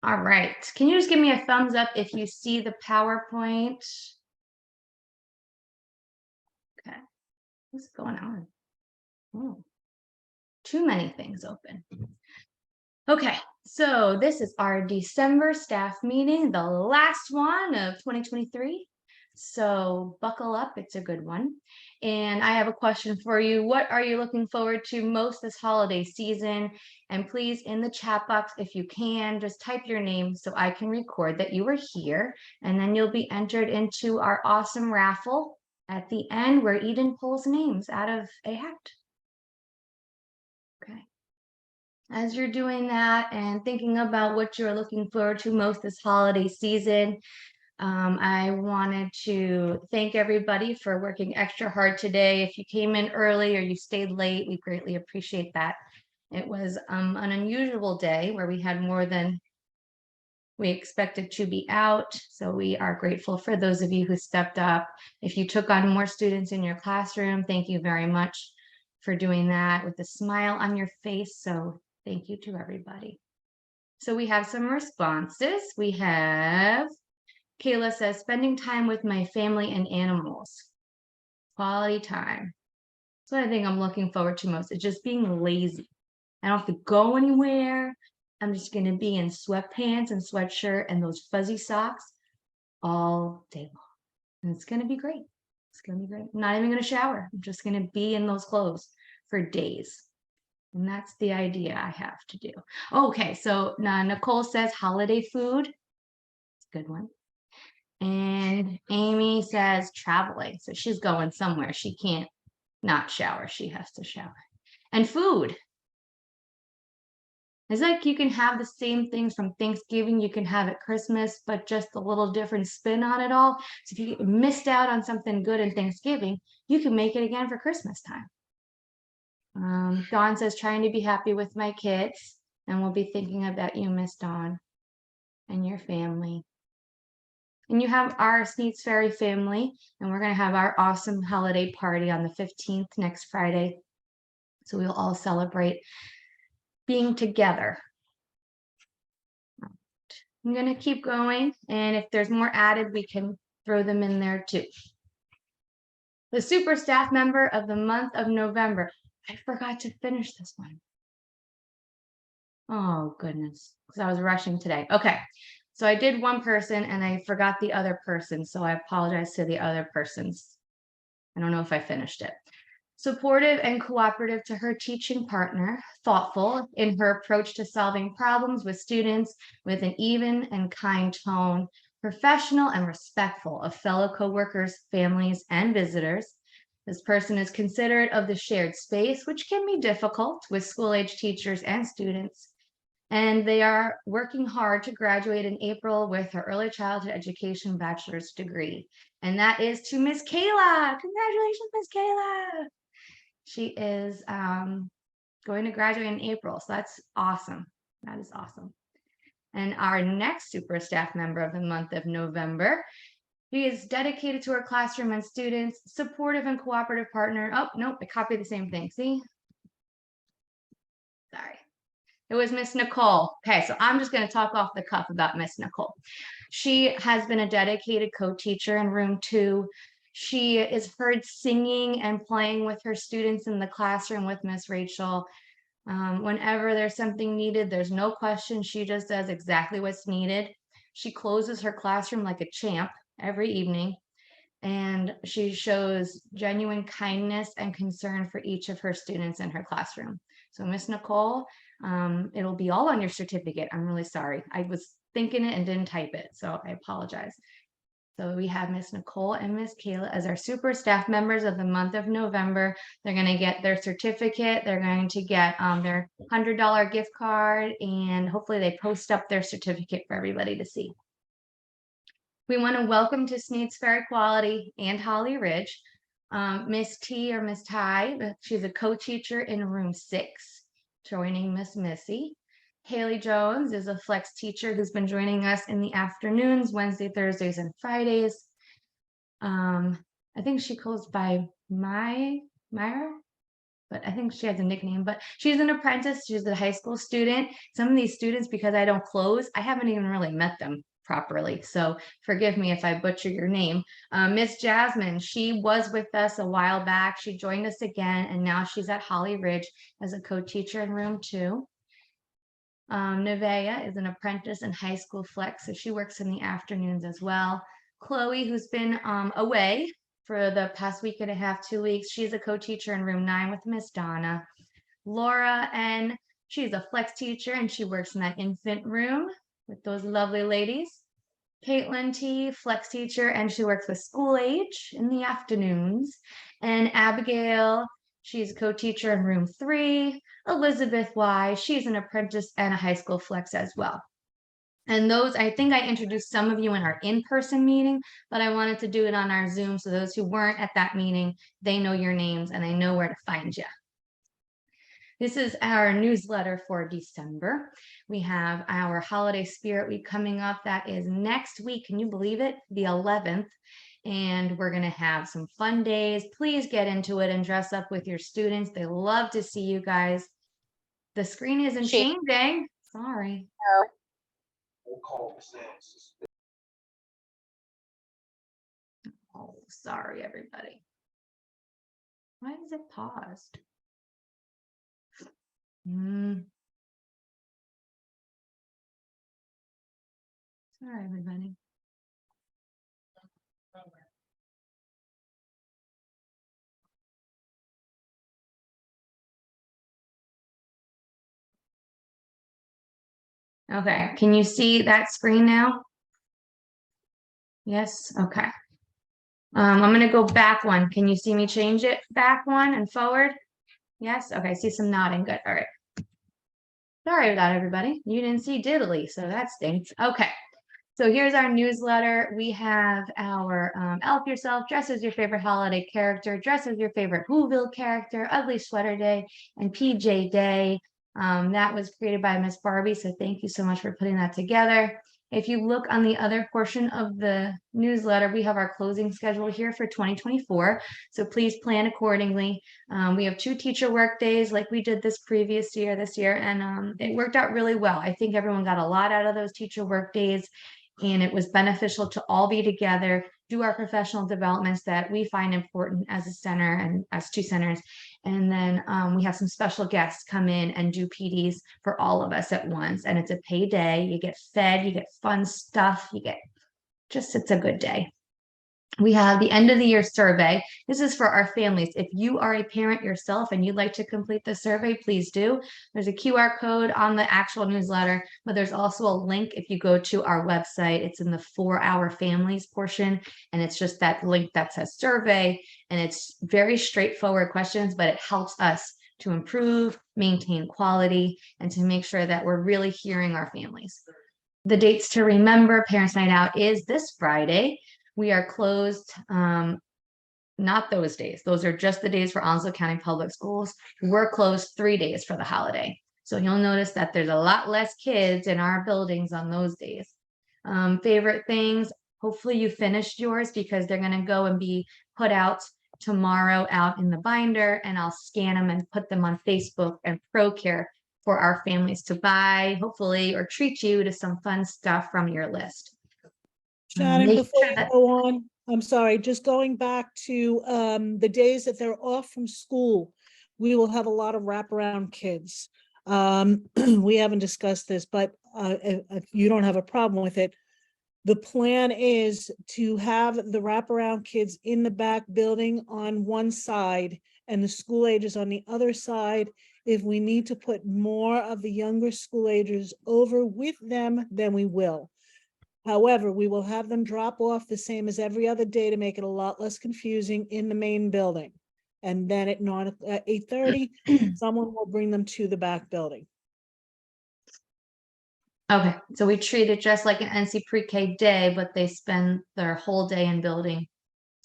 All right. Can you just give me a thumbs up if you see the PowerPoint? Okay. What's going on? Oh, too many things open. Okay. So this is our December staff meeting, the last one of 2023. So buckle up. It's a good one. And I have a question for you. What are you looking forward to most this holiday season? And please, in the chat box, if you can, just type your name so I can record that you were here. And then you'll be entered into our awesome raffle at the end where Eden pulls names out of a hat. Okay. As you're doing that and thinking about what you're looking forward to most this holiday season, I wanted to thank everybody for working extra hard today. If you came in early or you stayed late, we greatly appreciate that. It was an unusual day where we had more than we expected to be out. So we are grateful for those of you who stepped up. If you took on more students in your classroom, thank you very much for doing that with a smile on your face. So thank you to everybody. So we have some responses. We have Kayla says, spending time with my family and animals. Quality time. So I think I'm looking forward to most. It's just being lazy. I don't have to go anywhere. I'm just going to be in sweatpants and sweatshirt and those fuzzy socks all day long. And it's going to be great. It's going to be great. I'm not even going to shower. I'm just going to be in those clothes for days. And that's the idea I have to do. Okay, so now Nicole says holiday food. It's a good one. And Amy says traveling. So she's going somewhere. She can't not shower. She has to shower. And food. It's like you can have the same things from Thanksgiving you can have at Christmas, but just a little different spin on it all. So if you missed out on something good in Thanksgiving, you can make it again for Christmas time. Dawn says, trying to be happy with my kids. And we'll be thinking about you, Miss Dawn, and your family. And you have our Sneeds Ferry family, and we're going to have our awesome holiday party on the 15th next Friday. So we'll all celebrate being together. I'm going to keep going, and if there's more added, we can throw them in there too. The super staff member of the month of November. I forgot to finish this one. Oh, goodness, because I was rushing today. Okay. So I did one person and I forgot the other person. So I apologize to the other persons. I don't know if I finished it. Supportive and cooperative to her teaching partner, thoughtful in her approach to solving problems with students with an even and kind tone, professional and respectful of fellow coworkers, families, and visitors. This person is considerate of the shared space, which can be difficult with school-age teachers and students. And they are working hard to graduate in April with her early childhood education bachelor's degree. And that is to Miss Kayla. Congratulations, Miss Kayla. She is going to graduate in April. So that's awesome. That is awesome. And our next super staff member of the month of November, he is dedicated to her classroom and students, supportive and cooperative partner. Oh, nope, I copied the same thing. See? Sorry. It was Miss Nicole. Okay, so I'm just going to talk off the cuff about Miss Nicole. She has been a dedicated co-teacher in room 2. She is heard singing and playing with her students in the classroom with Miss Rachel. Whenever there's something needed, there's no question. She just does exactly what's needed. She closes her classroom like a champ every evening, and she shows genuine kindness and concern for each of her students in her classroom. So Miss Nicole, it'll be all on your certificate. I'm really sorry. I was thinking it and didn't type it, so I apologize. So we have Miss Nicole and Miss Kayla as our super staff members of the month of November. They're going to get their certificate. They're going to get their $100 gift card, and hopefully they post up their certificate for everybody to see. We want to welcome to Sneeds Ferry Quality and Holly Ridge, Miss T or Miss Ty. She's a co-teacher in room 6, joining Miss Missy. Haley Jones is a flex teacher who's been joining us in the afternoons, Wednesday, Thursdays, and Fridays. I think she goes by Myra. but I think she has a nickname, but she's an apprentice. She's a high school student. Some of these students, because I don't close, I haven't even really met them properly. So forgive me if I butcher your name. Miss Jasmine, she was with us a while back. She joined us again, and now she's at Holly Ridge as a co-teacher in room 2. Nevaeh is an apprentice in high school flex, so she works in the afternoons as well. Chloe, who's been away for the past week and a half, 2 weeks, she's a co-teacher in room 9 with Miss Donna. Laura, and she's a flex teacher and she works in that infant room with those lovely ladies. Caitlin T, flex teacher, and she works with school age in the afternoons. And Abigail, she's a co-teacher in room 3. Elizabeth Y, she's an apprentice and a high school flex as well. And those, I think I introduced some of you in our in-person meeting, but I wanted to do it on our Zoom. So those who weren't at that meeting, they know your names and they know where to find you. This is our newsletter for December. We have our holiday spirit week coming up. That is next week. Can you believe it? The 11th. And we're going to have some fun days. Please get into it and dress up with your students. They love to see you guys. The screen isn't changing. Sorry. Oh, sorry, everybody. Why is it paused? Sorry, everybody. Okay, can you see that screen now? Yes, okay. I'm gonna go back one. Can you see me change it back one and forward? Yes, okay, I see some nodding, good, all right. Sorry about everybody. You didn't see diddly, so that stinks. Okay, so here's our newsletter. We have our Elf Yourself, dress as your favorite holiday character, dress as your favorite Whoville character, Ugly Sweater Day, and PJ Day. That was created by Miss Barbie, so thank you so much for putting that together. If you look on the other portion of the newsletter, we have our closing schedule here for 2024. So please plan accordingly. We have 2 teacher work days like we did this year, and it worked out really well. I think everyone got a lot out of those teacher work days, and it was beneficial to all be together, do our professional developments that we find important as a center and as 2 centers. And then we have some special guests come in and do PDs for all of us at once. And it's a pay day. You get fed, you get fun stuff, you get it's a good day. We have the end of the year survey. This is for our families. If you are a parent yourself and you'd like to complete the survey, please do. There's a QR code on the actual newsletter, but there's also a link if you go to our website. It's in the 4-Hour Families portion, and it's just that link that says survey, and it's very straightforward questions, but it helps us to improve, maintain quality, and to make sure that we're really hearing our families. The dates to remember, Parents' Night Out is this Friday. We are closed, not those days. Those are just the days for Onslow County Public Schools. We're closed 3 days for the holiday. So you'll notice that there's a lot less kids in our buildings on those days. Favorite things, hopefully you finished yours because they're gonna go and be put out tomorrow out in the binder, and I'll scan them and put them on Facebook and ProCare for our families to buy, hopefully, or treat you to some fun stuff from your list. Shannon, before you go on, I'm sorry, just going back to the days that they're off from school, we will have a lot of wraparound kids. We haven't discussed this, but if you don't have a problem with it, the plan is to have the wraparound kids in the back building on one side and the school ages on the other side. If we need to put more of the younger school ages over with them, then we will. However, we will have them drop off the same as every other day to make it a lot less confusing in the main building. And then at 8:30, someone will bring them to the back building. Okay, so we treat it just like an NC pre-K day, but they spend their whole day in building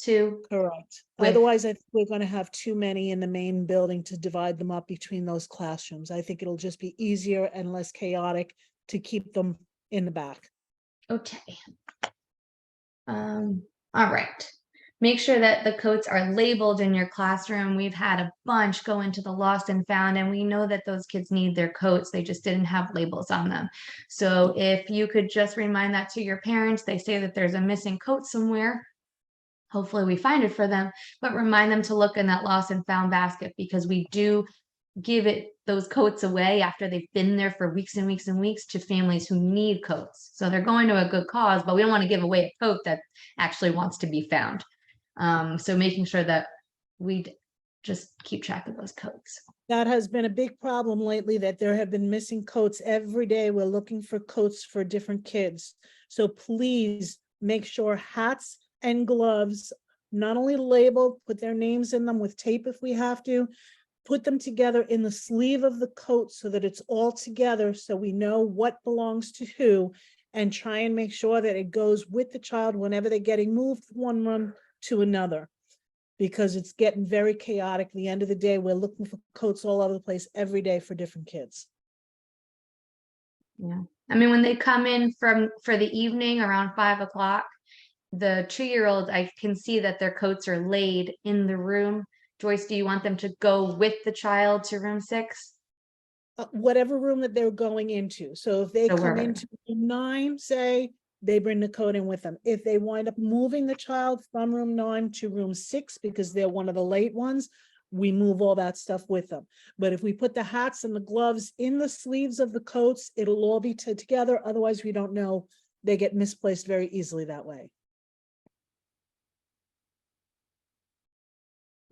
2. Correct. Otherwise, I think we're going to have too many in the main building to divide them up between those classrooms. I think it'll just be easier and less chaotic to keep them in the back. Okay. All right. Make sure that the coats are labeled in your classroom. We've had a bunch go into the lost and found, and we know that those kids need their coats. They just didn't have labels on them. So if you could just remind that to your parents, they say that there's a missing coat somewhere. Hopefully we find it for them, but remind them to look in that lost and found basket, because we do give those coats away after they've been there for weeks and weeks and weeks to families who need coats. So they're going to a good cause, but we don't want to give away a coat that actually wants to be found. So making sure that we just keep track of those coats. That has been a big problem lately, that there have been missing coats every day. We're looking for coats for different kids. So please make sure hats and gloves, not only labeled, put their names in them with tape if we have to, put them together in the sleeve of the coat so that it's all together, so we know what belongs to who, and try and make sure that it goes with the child whenever they're getting moved from one room to another, because it's getting very chaotic. At the end of the day, we're looking for coats all over the place every day for different kids. Yeah, I mean, when they come in for the evening around 5 o'clock, the 2-year-olds, I can see that their coats are laid in the room. Joyce, do you want them to go with the child to room 6? Whatever room that they're going into. So if they So come wherever. into room 9, say, they bring the coat in with them. If they wind up moving the child from room 9 to room 6, because they're one of the late ones, we move all that stuff with them. But if we put the hats and the gloves in the sleeves of the coats, it'll all be together. Otherwise, we don't know. They get misplaced very easily that way.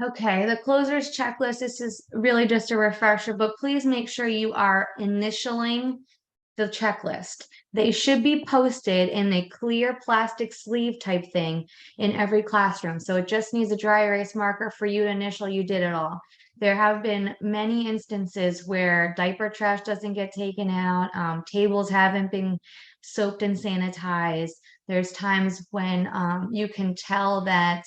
Okay, the closers checklist, this is really just a refresher, but please make sure you are initialing the checklist. They should be posted in a clear plastic sleeve type thing in every classroom. So it just needs a dry erase marker for you to initial, you did it all. There have been many instances where diaper trash doesn't get taken out, tables haven't been soaped and sanitized. There's times when you can tell that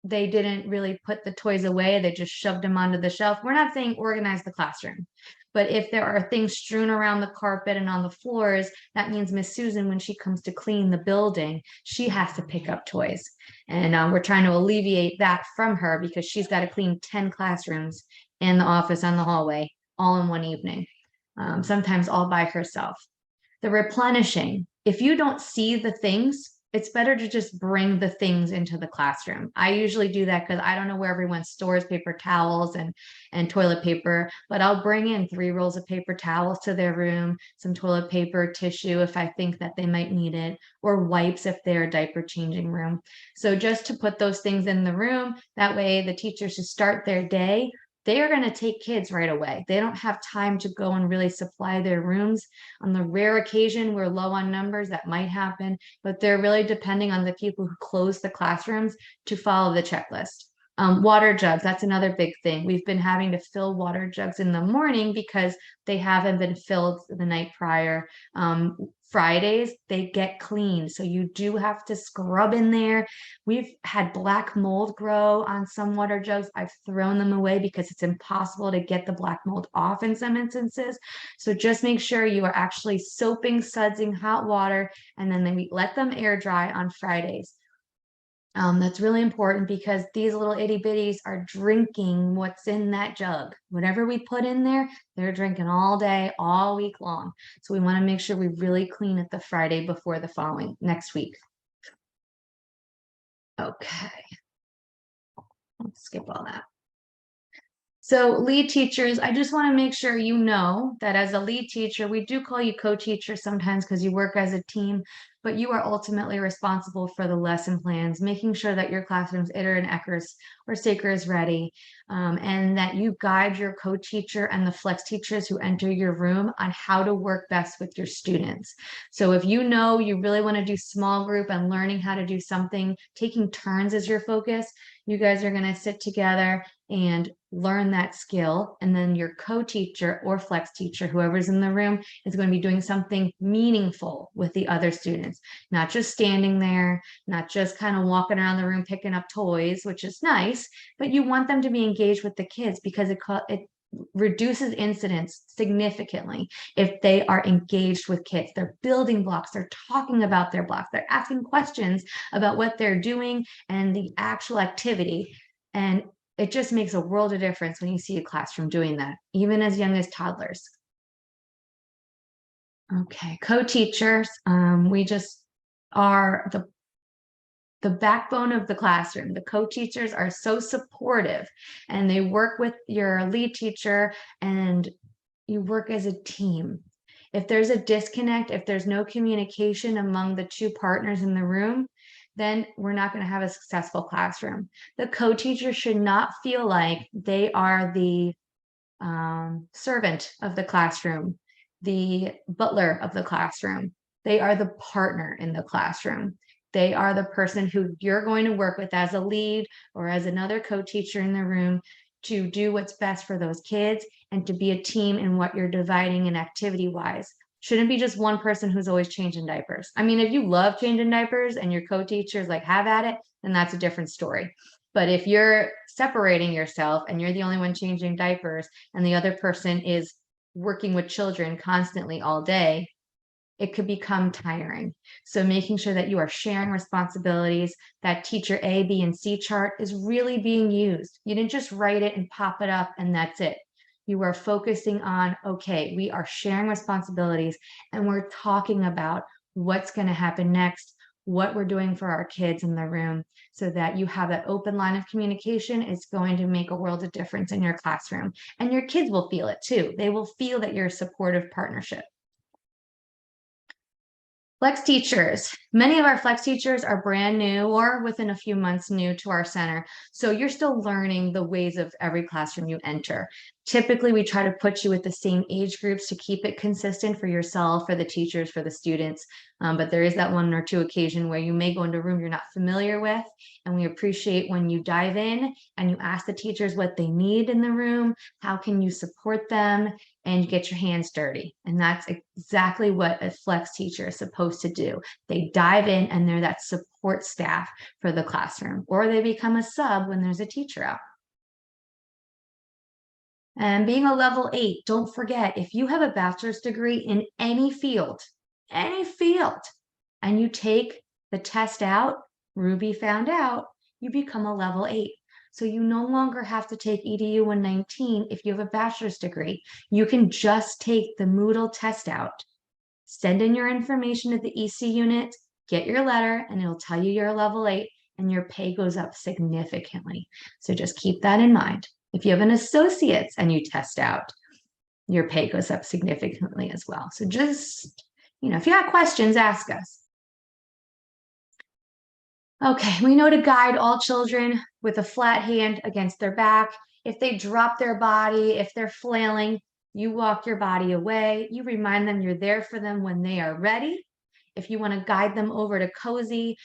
they didn't really put the toys away, they just shoved them onto the shelf. We're not saying organize the classroom, but if there are things strewn around the carpet and on the floors, that means Miss Susan, when she comes to clean the building, she has to pick up toys. And we're trying to alleviate that from her, because she's got to clean 10 classrooms and the office and the hallway all in one evening, sometimes all by herself. The replenishing, if you don't see the things, it's better to just bring the things into the classroom. I usually do that because I don't know where everyone stores paper towels and toilet paper, but I'll bring in 3 rolls of paper towels to their room, some toilet paper, tissue if I think that they might need it, or wipes if they're a diaper changing room. So just to put those things in the room, that way the teachers should start their day, they are going to take kids right away. They don't have time to go and really supply their rooms. On the rare occasion we're low on numbers, that might happen, but they're really depending on the people who close the classrooms to follow the checklist. Water jugs, that's another big thing. We've been having to fill water jugs in the morning because they haven't been filled the night prior. Fridays, they get cleaned, so you do have to scrub in there. We've had black mold grow on some water jugs. I've thrown them away because it's impossible to get the black mold off in some instances. So just make sure you are actually soaping, sudsing hot water, and then we let them air dry on Fridays. That's really important because these little itty bitties are drinking what's in that jug. Whatever we put in there, they're drinking all day, all week long. So we want to make sure we really clean it the Friday before the following next week. Okay. Let's skip all that. So lead teachers, I just want to make sure you know that as a lead teacher, we do call you co-teacher sometimes because you work as a team, but you are ultimately responsible for the lesson plans, making sure that your classroom's ITER and ECERS or SACR is ready, and that you guide your co-teacher and the flex teachers who enter your room on how to work best with your students. So if you know you really want to do small group and learning how to do something, taking turns as your focus, you guys are going to sit together and learn that skill, and then your co-teacher or flex teacher, whoever's in the room, is going to be doing something meaningful with the other students, not just standing there, not just kind of walking around the room picking up toys, which is nice, but you want them to be engaged with the kids because it reduces incidents significantly if they are engaged with kids. They're building blocks, they're talking about their blocks, they're asking questions about what they're doing and the actual activity. And it just makes a world of difference when you see a classroom doing that, even as young as toddlers. Okay, co-teachers, we just are the backbone of the classroom. The co-teachers are so supportive and they work with your lead teacher and you work as a team. If there's a disconnect, if there's no communication among the two partners in the room, then we're not going to have a successful classroom. The co-teacher should not feel like they are the servant of the classroom, the butler of the classroom. They are the partner in the classroom. They are the person who you're going to work with as a lead or as another co-teacher in the room to do what's best for those kids and to be a team in what you're dividing in activity-wise. Shouldn't be just one person who's always changing diapers. I mean, if you love changing diapers and your co-teachers like have at it, then that's a different story. But if you're separating yourself and you're the only one changing diapers and the other person is working with children constantly all day, it could become tiring. So making sure that you are sharing responsibilities, that teacher A, B, and C chart is really being used. You didn't just write it and pop it up and that's it. You are focusing on, okay, we are sharing responsibilities and we're talking about what's going to happen next, what we're doing for our kids in the room, so that you have that open line of communication. Is going to make a world of difference in your classroom. And your kids will feel it too. They will feel that you're a supportive partnership. Flex teachers. Many of our flex teachers are brand new or within a few months new to our center. So you're still learning the ways of every classroom you enter. Typically, we try to put you with the same age groups to keep it consistent for yourself, for the teachers, for the students. But there is that one or two occasion where you may go into a room you're not familiar with. And we appreciate when you dive in and you ask the teachers what they need in the room, how can you support them, and you get your hands dirty. And that's exactly what a flex teacher is supposed to do. They dive in and they're that support staff for the classroom, or they become a sub when there's a teacher out. And being a level 8, don't forget, if you have a bachelor's degree in any field, and you take the test out, Ruby found out, you become a level 8. So you no longer have to take EDU 119 if you have a bachelor's degree. You can just take the Moodle test out, send in your information to the EC unit, get your letter, and it'll tell you you're a level 8 and your pay goes up significantly. So just keep that in mind. If you have an associate's and you test out, your pay goes up significantly as well. So just, if you have questions, ask us. Okay, we know to guide all children with a flat hand against their back. If they drop their body, if they're flailing, you walk your body away. You remind them you're there for them when they are ready. If you want to guide them over to cozy,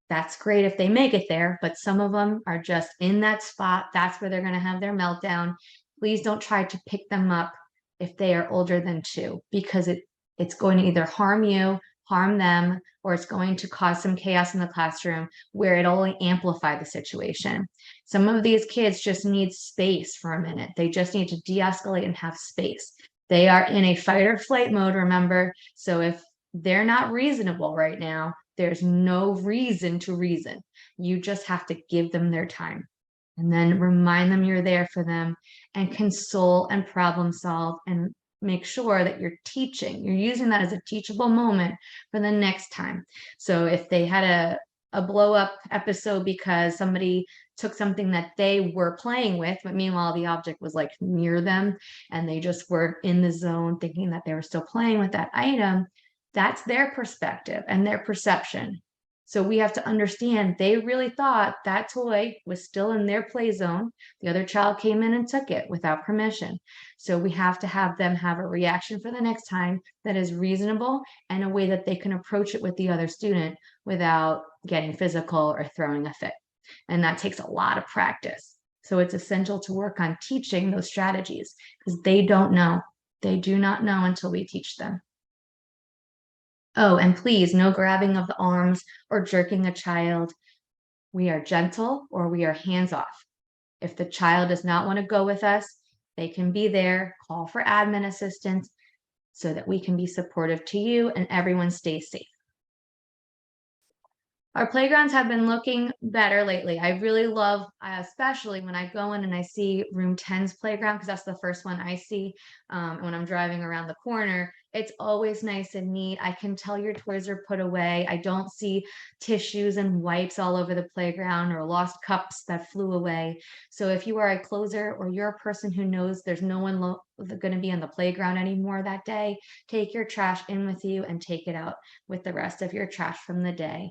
that's great if they make it there, but some of them are just in that spot. That's where they're going to have their meltdown. Please don't try to pick them up if they are older than 2, because it's going to either harm you, harm them, or it's going to cause some chaos in the classroom where it'll only amplify the situation. Some of these kids just need space for a minute. They just need to de-escalate and have space. They are in a fight or flight mode, remember? So if they're not reasonable right now, there's no reason to reason. You just have to give them their time and then remind them you're there for them and console and problem solve and make sure that you're teaching. You're using that as a teachable moment for the next time. So if they had a blow up episode because somebody took something that they were playing with, but meanwhile the object was like near them and they just were in the zone thinking that they were still playing with that item, that's their perspective and their perception. So we have to understand they really thought that toy was still in their play zone. The other child came in and took it without permission. So we have to have them have a reaction for the next time that is reasonable and a way that they can approach it with the other student without getting physical or throwing a fit. And that takes a lot of practice. So it's essential to work on teaching those strategies because they don't know. They do not know until we teach them. Oh, and please, no grabbing of the arms or jerking a child. We are gentle or we are hands off. If the child does not want to go with us, they can be there, call for admin assistance so that we can be supportive to you and everyone stays safe. Our playgrounds have been looking better lately. I really love, especially when I go in and I see room 10's playground, because that's the first one I see when I'm driving around the corner. It's always nice and neat. I can tell your toys are put away. I don't see tissues and wipes all over the playground or lost cups that flew away. So if you are a closer or you're a person who knows there's no one going to be on the playground anymore that day, take your trash in with you and take it out with the rest of your trash from the day.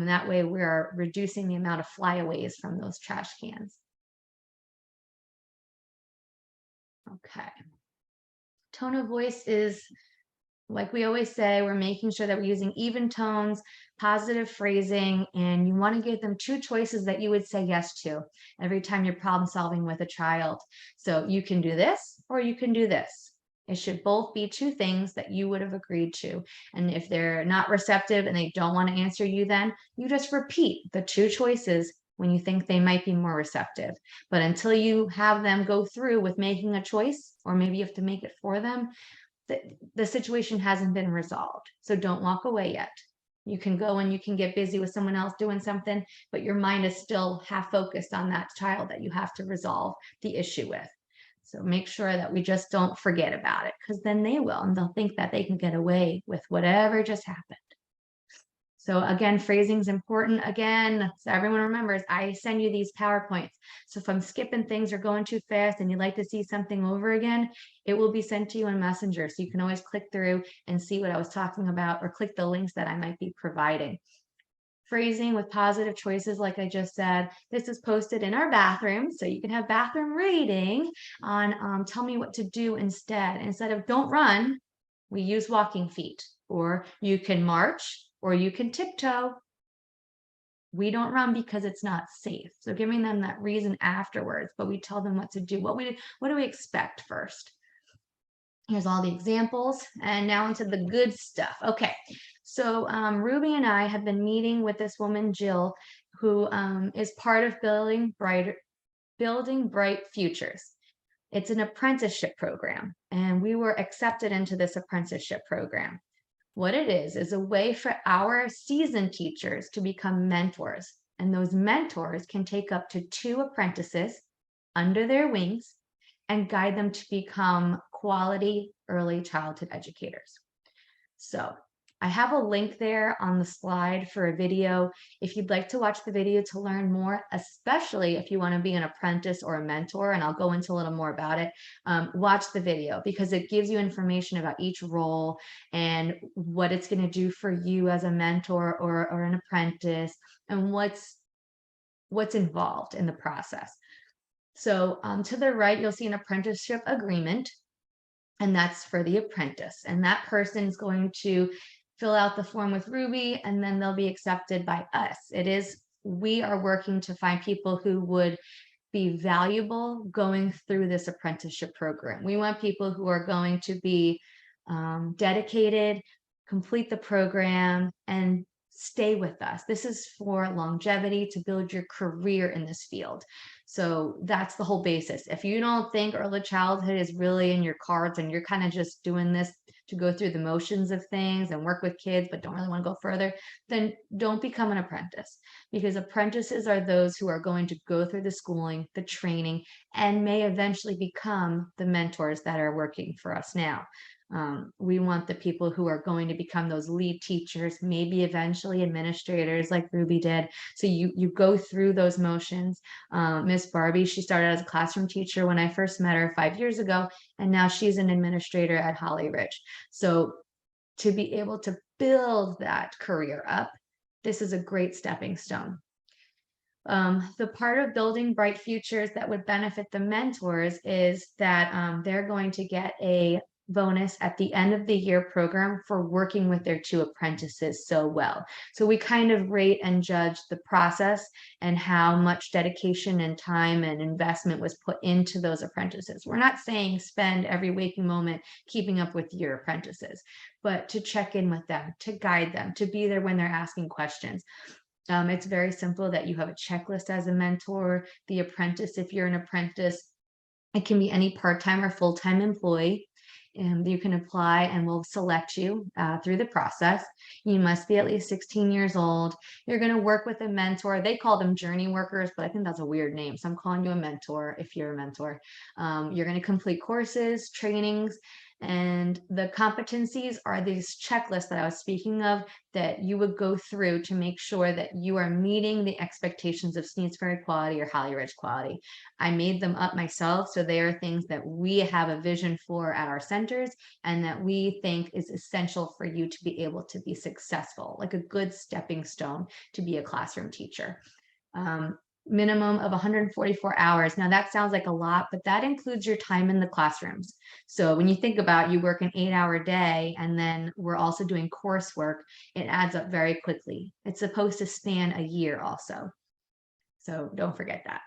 That way we're reducing the amount of flyaways from those trash cans. Okay. Tone of voice is, like we always say, we're making sure that we're using even tones, positive phrasing, and you want to give them two choices that you would say yes to every time you're problem solving with a child. So you can do this or you can do this. It should both be two things that you would have agreed to. And if they're not receptive and they don't want to answer you, then you just repeat the two choices when you think they might be more receptive. But until you have them go through with making a choice, or maybe you have to make it for them, the situation hasn't been resolved. So don't walk away yet. You can go and you can get busy with someone else doing something, but your mind is still half focused on that child that you have to resolve the issue with. So make sure that we just don't forget about it, because then they will, and they'll think that they can get away with whatever just happened. So again, phrasing is important. Again, so everyone remembers, I send you these PowerPoints. So if I'm skipping things or going too fast and you'd like to see something over again, it will be sent to you in Messenger. So you can always click through and see what I was talking about, or click the links that I might be providing. Phrasing with positive choices, like I just said, this is posted in our bathroom. So you can have bathroom reading on tell me what to do instead. Instead of don't run, we use walking feet, or you can march, or you can tiptoe. We don't run because it's not safe. So giving them that reason afterwards, but we tell them what to do. What do we expect first? Here's all the examples, and now into the good stuff. Okay, so Ruby and I have been meeting with this woman, Jill, who is part of Building Bright Futures. It's an apprenticeship program, and we were accepted into this apprenticeship program. What it is a way for our seasoned teachers to become mentors. And those mentors can take up to 2 apprentices under their wings and guide them to become quality early childhood educators. So I have a link there on the slide for a video. If you'd like to watch the video to learn more, especially if you want to be an apprentice or a mentor, and I'll go into a little more about it, watch the video, because it gives you information about each role and what it's going to do for you as a mentor or an apprentice, and what's involved in the process. So to the right, you'll see an apprenticeship agreement, and that's for the apprentice. And that person is going to fill out the form with Ruby, and then they'll be accepted by us. We are working to find people who would be valuable going through this apprenticeship program. We want people who are going to be dedicated, complete the program, and stay with us. This is for longevity, to build your career in this field. So that's the whole basis. If you don't think early childhood is really in your cards and you're kind of just doing this to go through the motions of things and work with kids, but don't really want to go further, then don't become an apprentice, because apprentices are those who are going to go through the schooling, the training, and may eventually become the mentors that are working for us now. We want the people who are going to become those lead teachers, maybe eventually administrators like Ruby did. So you go through those motions. Miss Barbie, she started as a classroom teacher when I first met her 5 years ago, and now she's an administrator at Holly Ridge. So to be able to build that career up, this is a great stepping stone. The part of Building Bright Futures that would benefit the mentors is that they're going to get a bonus at the end of the year program for working with their 2 apprentices so well. So we kind of rate and judge the process and how much dedication and time and investment was put into those apprentices. We're not saying spend every waking moment keeping up with your apprentices, but to check in with them, to guide them, to be there when they're asking questions. It's very simple that you have a checklist as a mentor. The apprentice, if you're an apprentice, It can be any part-time or full-time employee. And you can apply and we'll select you through the process. You must be at least 16 years old. You're going to work with a mentor. They call them journey workers, but I think that's a weird name. So I'm calling you a mentor if you're a mentor. You're going to complete courses, trainings, and the competencies are these checklists that I was speaking of that you would go through to make sure that you are meeting the expectations of Sneadsbury quality or Holly Ridge quality. I made them up myself. So they are things that we have a vision for at our centers and that we think is essential for you to be able to be successful, like a good stepping stone to be a classroom teacher. Minimum of 144 hours. Now that sounds like a lot, but that includes your time in the classrooms. So when you think about you work an 8-hour day and then we're also doing coursework, it adds up very quickly. It's supposed to span a year also. So don't forget that.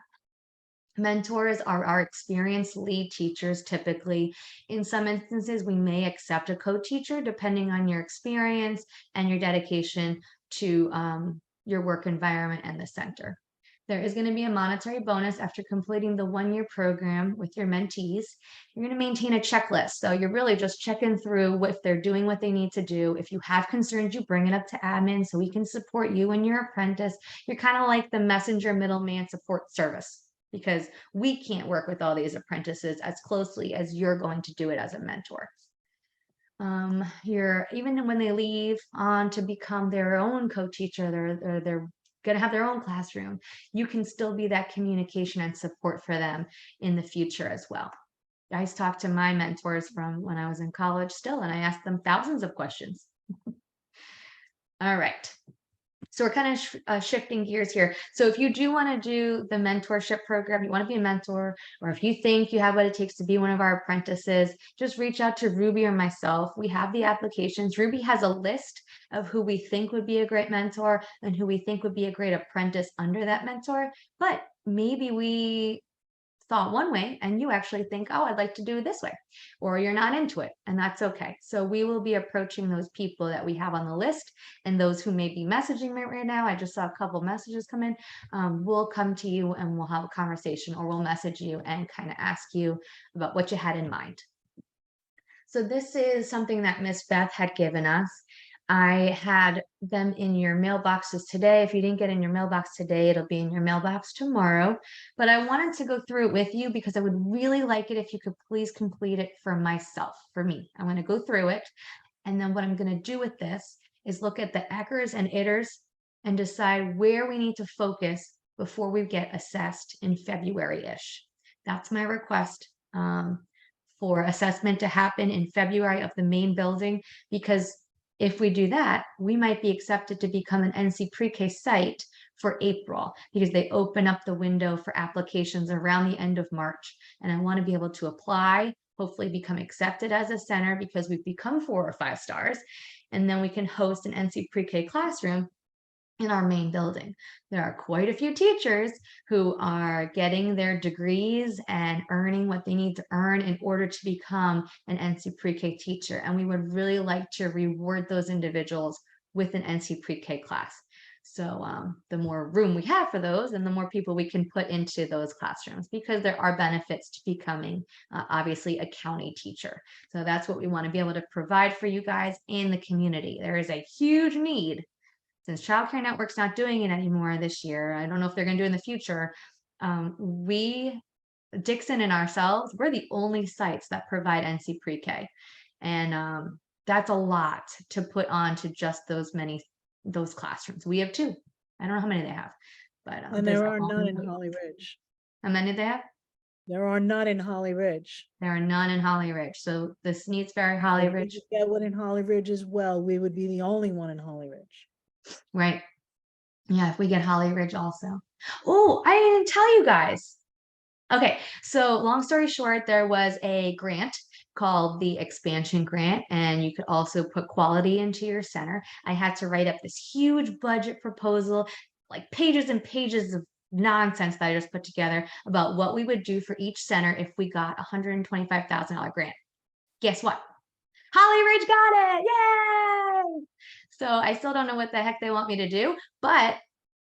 Mentors are our experienced lead teachers typically. In some instances, we may accept a co-teacher depending on your experience and your dedication to your work environment and the center. There is going to be a monetary bonus after completing the 1-year program with your mentees. You're going to maintain a checklist. So you're really just checking through if they're doing what they need to do. If you have concerns, you bring it up to admin so we can support you and your apprentice. You're kind of like the messenger middleman support service, because we can't work with all these apprentices as closely as you're going to do it as a mentor. Even when they leave on to become their own co-teacher, they're going to have their own classroom, you can still be that communication and support for them in the future as well. I talk to my mentors from when I was in college still, and I ask them thousands of questions. All right. So we're kind of shifting gears here. So if you do want to do the mentorship program, you want to be a mentor, or if you think you have what it takes to be one of our apprentices, just reach out to Ruby or myself. We have the applications. Ruby has a list of who we think would be a great mentor and who we think would be a great apprentice under that mentor. But maybe we thought one way and you actually think, oh, I'd like to do it this way, or you're not into it, and that's okay. So we will be approaching those people that we have on the list, and those who may be messaging me right now. I just saw a couple messages come in. We'll come to you and we'll have a conversation, or we'll message you and kind of ask you about what you had in mind. So this is something that Miss Beth had given us. I had them in your mailboxes today. If you didn't get in your mailbox today, it'll be in your mailbox tomorrow. But I wanted to go through it with you because I would really like it if you could please complete it for myself, for me. I'm going to go through it. And then what I'm going to do with this is look at the ECERS and ITERS and decide where we need to focus before we get assessed in February-ish. That's my request for assessment to happen in February of the main building, because if we do that, we might be accepted to become an NC pre-K site for April, because they open up the window for applications around the end of March. And I want to be able to apply, hopefully become accepted as a center because we've become 4 or 5 stars. And then we can host an NC pre-K classroom in our main building. There are quite a few teachers who are getting their degrees and earning what they need to earn in order to become an NC pre-K teacher. And we would really like to reward those individuals with an NC pre-K class. So the more room we have for those, and the more people we can put into those classrooms, because there are benefits to becoming obviously a county teacher. So that's what we want to be able to provide for you guys in the community. There is a huge need. Since Child Care Network's not doing it anymore this year, I don't know if they're going to do it in the future. Dixon and ourselves, we're the only sites that provide NC pre-K. And that's a lot to put on to just those classrooms. We have 2. I don't know how many they have, but and there are none in Holly Ridge. How many do they have? There are none in Holly Ridge. There are none in Holly Ridge. So the Sneadsbury Holly Ridge. If we get one in Holly Ridge as well, we would be the only one in Holly Ridge. Right. Yeah, if we get Holly Ridge also. Oh, I didn't tell you guys. Okay, so long story short, there was a grant called the expansion grant, and you could also put quality into your center. I had to write up this huge budget proposal, like pages and pages of nonsense that I just put together about what we would do for each center if we got a $125,000 grant. Guess what? Holly Ridge got it! Yay! So I still don't know what the heck they want me to do, but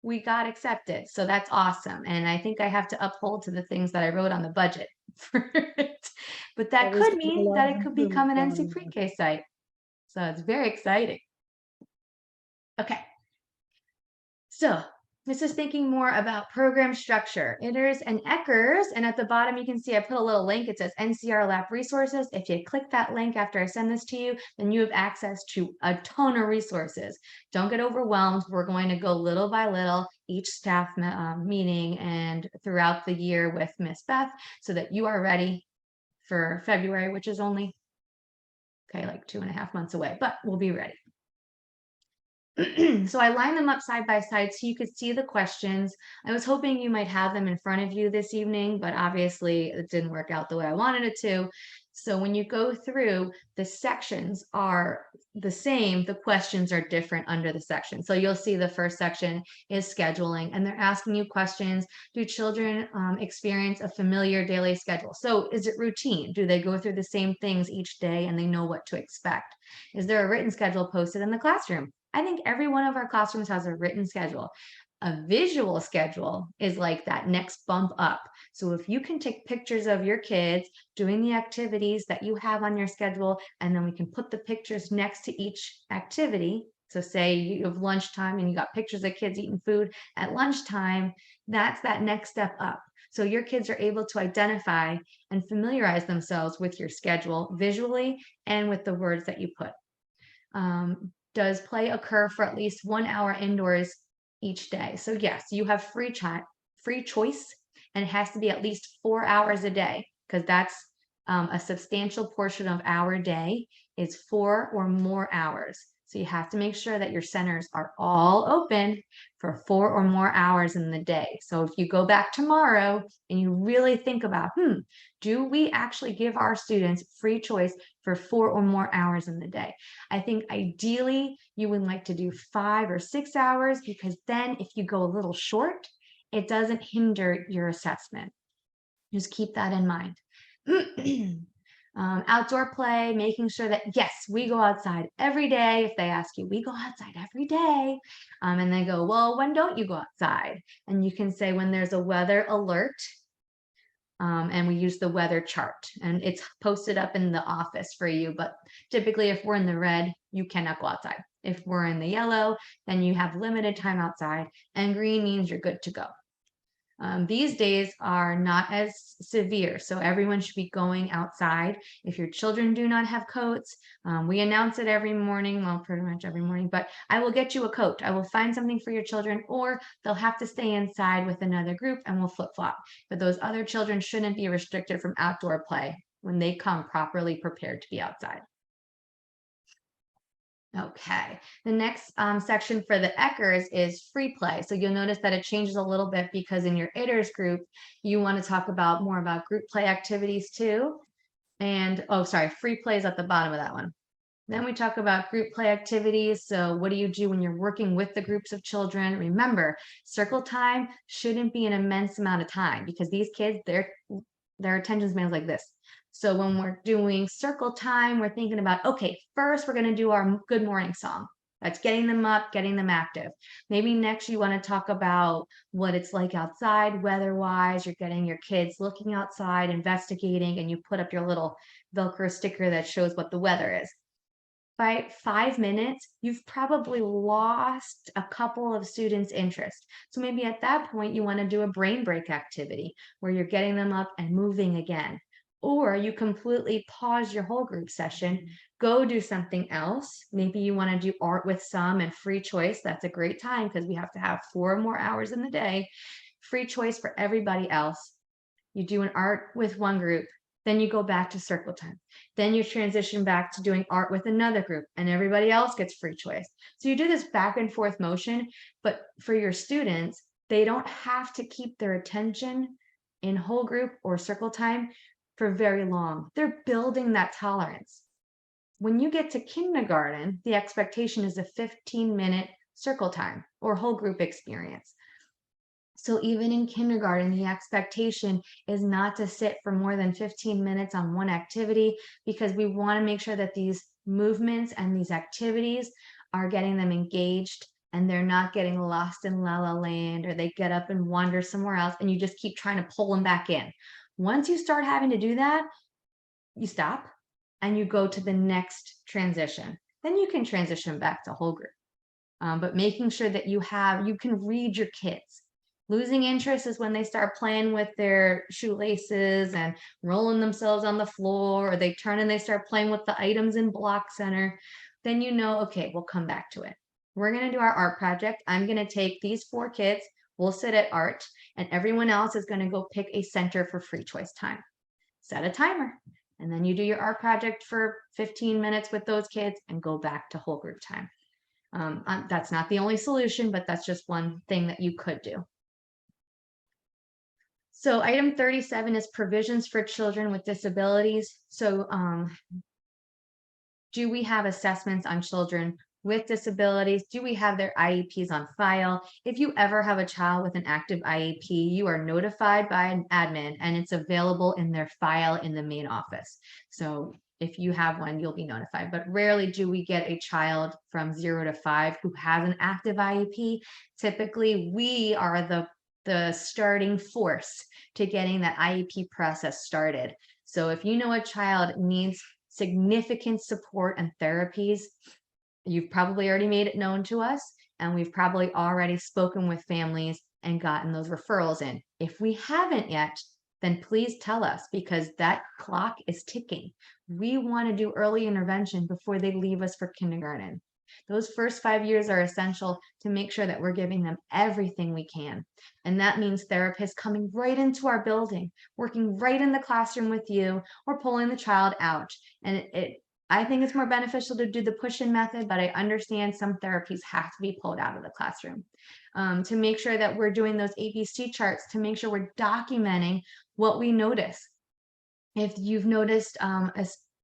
we got accepted. So that's awesome. And I think I have to uphold to the things that I wrote on the budget for it. But that Always could got a mean lot that of it could improvement become an going NC on. pre-K site. So it's very exciting. Okay. So this is thinking more about program structure, ITERS and ECERS. And at the bottom, you can see I put a little link. It says NCR Lab resources. If you click that link after I send this to you, then you have access to a ton of resources. Don't get overwhelmed. We're going to go little by little, each staff meeting and throughout the year with Miss Beth, so that you are ready for February, which is only, okay, like 2.5 months away, but we'll be ready. So I lined them up side by side so you could see the questions. I was hoping you might have them in front of you this evening, but obviously it didn't work out the way I wanted it to. So when you go through, the sections are the same, the questions are different under the section. So you'll see the first section is scheduling, and they're asking you questions. Do children experience a familiar daily schedule? So is it routine? Do they go through the same things each day and they know what to expect? Is there a written schedule posted in the classroom? I think every one of our classrooms has a written schedule. A visual schedule is like that next bump up. So if you can take pictures of your kids doing the activities that you have on your schedule, and then we can put the pictures next to each activity. So say you have lunchtime and you got pictures of kids eating food at lunchtime, that's that next step up. So your kids are able to identify and familiarize themselves with your schedule visually and with the words that you put. Does play occur for at least 1 hour indoors each day? So yes, you have free choice, and it has to be at least 4 hours a day, because that's a substantial portion of our day is 4 or more hours. So you have to make sure that your centers are all open for 4 or more hours in the day. So if you go back tomorrow and you really think about, do we actually give our students free choice for 4 or more hours in the day? I think ideally you would like to do 5 or 6 hours, because then if you go a little short, it doesn't hinder your assessment. Just keep that in mind. Outdoor play, making sure that, yes, we go outside every day. If they ask you, we go outside every day. And they go, well, when don't you go outside? And you can say when there's a weather alert. And we use the weather chart, and it's posted up in the office for you. But typically if we're in the red, you cannot go outside. If we're in the yellow, then you have limited time outside, and green means you're good to go. These days are not as severe, so everyone should be going outside. If your children do not have coats, we announce it every morning, well, pretty much every morning, but I will get you a coat. I will find something for your children, or they'll have to stay inside with another group and we'll flip-flop. But those other children shouldn't be restricted from outdoor play when they come properly prepared to be outside. Okay, the next section for the ECERS is free play. So you'll notice that it changes a little bit, because in your ITERS group, you want to talk about more about group play activities too. And, oh, sorry, free play is at the bottom of that one. Then we talk about group play activities. So what do you do when you're working with the groups of children? Remember, circle time shouldn't be an immense amount of time, because these kids, their attention span is like this. So when we're doing circle time, we're thinking about, okay, first we're going to do our good morning song. That's getting them up, getting them active. Maybe next you want to talk about what it's like outside weather-wise. You're getting your kids looking outside, investigating, and you put up your little Velcro sticker that shows what the weather is. By 5 minutes, you've probably lost a couple of students' interest. So maybe at that point, you want to do a brain break activity where you're getting them up and moving again. Or you completely pause your whole group session, go do something else. Maybe you want to do art with some and free choice. That's a great time, because we have to have 4 more hours in the day. Free choice for everybody else. You do an art with one group, then you go back to circle time. Then you transition back to doing art with another group, and everybody else gets free choice. So you do this back and forth motion, but for your students, they don't have to keep their attention in whole group or circle time for very long. They're building that tolerance. When you get to kindergarten, the expectation is a 15-minute circle time or whole group experience. So even in kindergarten, the expectation is not to sit for more than 15 minutes on one activity, because we want to make sure that these movements and these activities are getting them engaged and they're not getting lost in la la land, or they get up and wander somewhere else, and you just keep trying to pull them back in. Once you start having to do that, you stop and you go to the next transition. Then you can transition back to whole group. But making sure that you can read your kids. Losing interest is when they start playing with their shoelaces and rolling themselves on the floor, or they turn and they start playing with the items in Block Center. Then you know, okay, we'll come back to it. We're going to do our art project. I'm going to take these 4 kids, we'll sit at art, and everyone else is going to go pick a center for free choice time. Set a timer, and then you do your art project for 15 minutes with those kids and go back to whole group time. That's not the only solution, but that's just one thing that you could do. So item 37 is provisions for children with disabilities. So do we have assessments on children with disabilities? Do we have their IEPs on file? If you ever have a child with an active IEP, you are notified by an admin, and it's available in their file in the main office. So if you have one, you'll be notified. But rarely do we get a child from 0 to 5 who has an active IEP. Typically, we are the starting force to getting that IEP process started. So if you know a child needs significant support and therapies, you've probably already made it known to us, and we've probably already spoken with families and gotten those referrals in. If we haven't yet, then please tell us, because that clock is ticking. We want to do early intervention before they leave us for kindergarten. Those first 5 years are essential to make sure that we're giving them everything we can. And that means therapists coming right into our building, working right in the classroom with you, or pulling the child out. And I think it's more beneficial to do the push-in method, but I understand some therapies have to be pulled out of the classroom. To make sure that we're doing those ABC charts, to make sure we're documenting what we notice. If you've noticed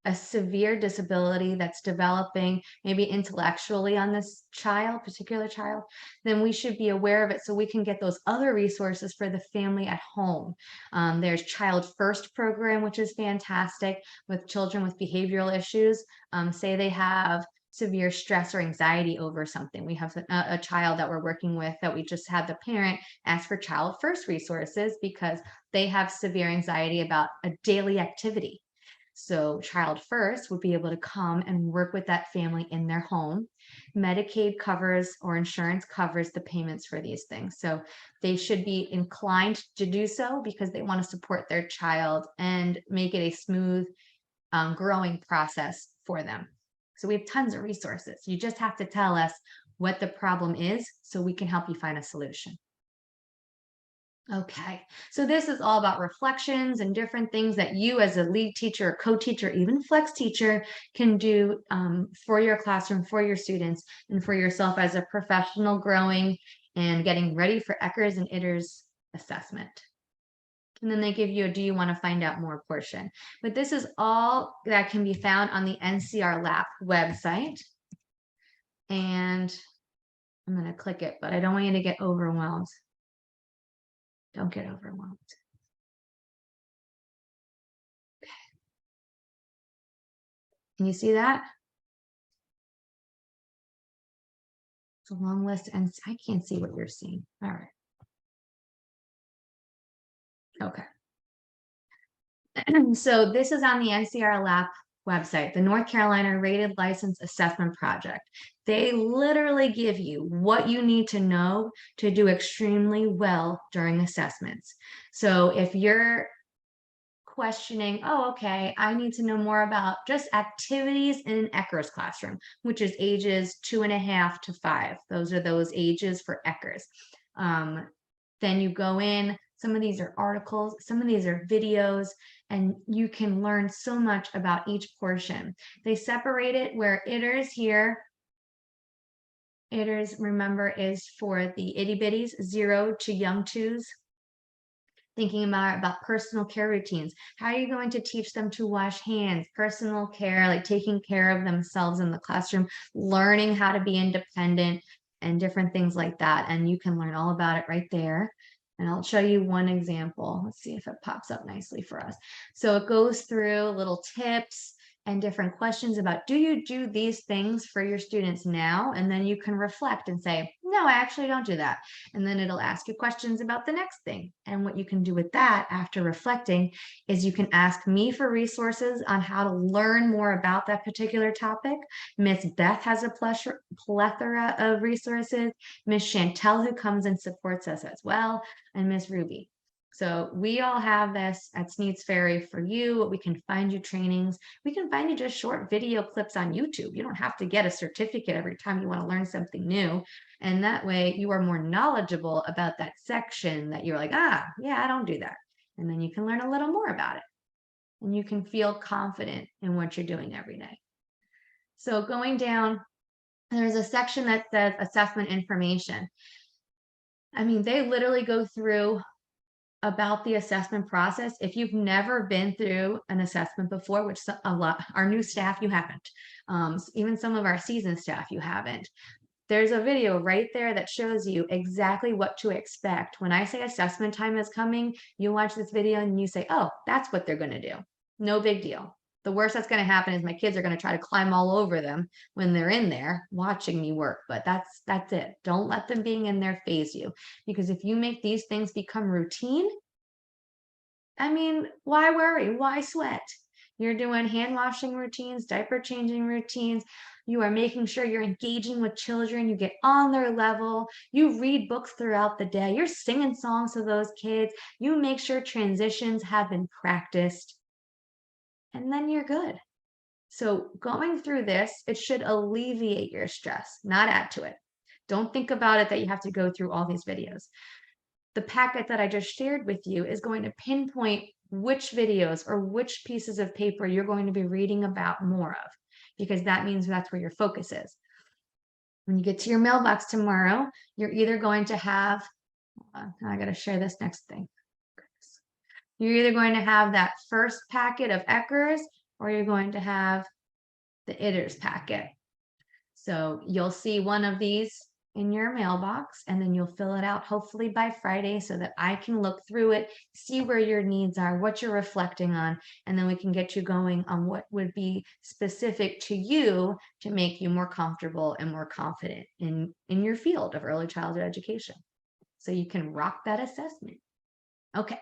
a severe disability that's developing maybe intellectually on this particular child, then we should be aware of it so we can get those other resources for the family at home. There's Child First program, which is fantastic with children with behavioral issues. Say they have severe stress or anxiety over something. We have a child that we're working with that we just had the parent ask for Child First resources because they have severe anxiety about a daily activity. So Child First would be able to come and work with that family in their home. Medicaid covers, or insurance covers, the payments for these things. So they should be inclined to do so because they want to support their child and make it a smooth growing process for them. So we have tons of resources. You just have to tell us what the problem is so we can help you find a solution. Okay, so this is all about reflections and different things that you as a lead teacher, co-teacher, even flex teacher can do for your classroom, for your students, and for yourself as a professional growing and getting ready for ECERS and ITERS assessment. And then they give you a do you want to find out more portion. But this is all that can be found on the NCR LAP website. And I'm going to click it, but I don't want you to get overwhelmed. Don't get overwhelmed. Okay. Can you see that? It's a long list, and I can't see what you're seeing. All right. Okay. So this is on the NCR LAP website, the North Carolina Rated License Assessment Project. They literally give you what you need to know to do extremely well during assessments. So if you're questioning, oh, okay, I need to know more about just activities in an ECERS classroom, which is ages 2.5 to 5. Those are those ages for ECERS. Then you go in, some of these are articles, some of these are videos, and you can learn so much about each portion. They separate it where ITERS here, ITERS, remember, is for the itty bitties, 0 to young 2s. Thinking about personal care routines. How are you going to teach them to wash hands? Personal care, like taking care of themselves in the classroom, learning how to be independent and different things like that. And you can learn all about it right there. And I'll show you one example. Let's see if it pops up nicely for us. So it goes through little tips and different questions about, do you do these things for your students now? And then you can reflect and say, no, I actually don't do that. And then it'll ask you questions about the next thing. And what you can do with that after reflecting is you can ask me for resources on how to learn more about that particular topic. Miss Beth has a plethora of resources. Miss Chantel, who comes and supports us as well, and Miss Ruby. So we all have this at Sneeds Ferry for you. We can find you trainings. We can find you just short video clips on YouTube. You don't have to get a certificate every time you want to learn something new. And that way you are more knowledgeable about that section that you're like, yeah, I don't do that. And then you can learn a little more about it. And you can feel confident in what you're doing every day. So going down, there's a section that says assessment information. I mean, they literally go through about the assessment process. If you've never been through an assessment before, which a lot, our new staff, you haven't, even some of our seasoned staff, you haven't. There's a video right there that shows you exactly what to expect. When I say assessment time is coming, you watch this video and you say, oh, that's what they're going to do. No big deal. The worst that's going to happen is my kids are going to try to climb all over them when they're in there watching me work. But that's it. Don't let them being in there phase you. Because if you make these things become routine, I mean, why worry? Why sweat? You're doing hand washing routines, diaper changing routines. You are making sure you're engaging with children. You get on their level. You read books throughout the day. You're singing songs to those kids. You make sure transitions have been practiced. And then you're good. So going through this, it should alleviate your stress, not add to it. Don't think about it that you have to go through all these videos. The packet that I just shared with you is going to pinpoint which videos or which pieces of paper you're going to be reading about more of, because that means that's where your focus is. When you get to your mailbox tomorrow, you're either going to have, I got to share this next thing. You're either going to have that first packet of ECERS or you're going to have the ITERS packet. So you'll see one of these in your mailbox, and then you'll fill it out hopefully by Friday so that I can look through it, see where your needs are, what you're reflecting on, and then we can get you going on what would be specific to you to make you more comfortable and more confident in your field of early childhood education. So you can rock that assessment. Okay.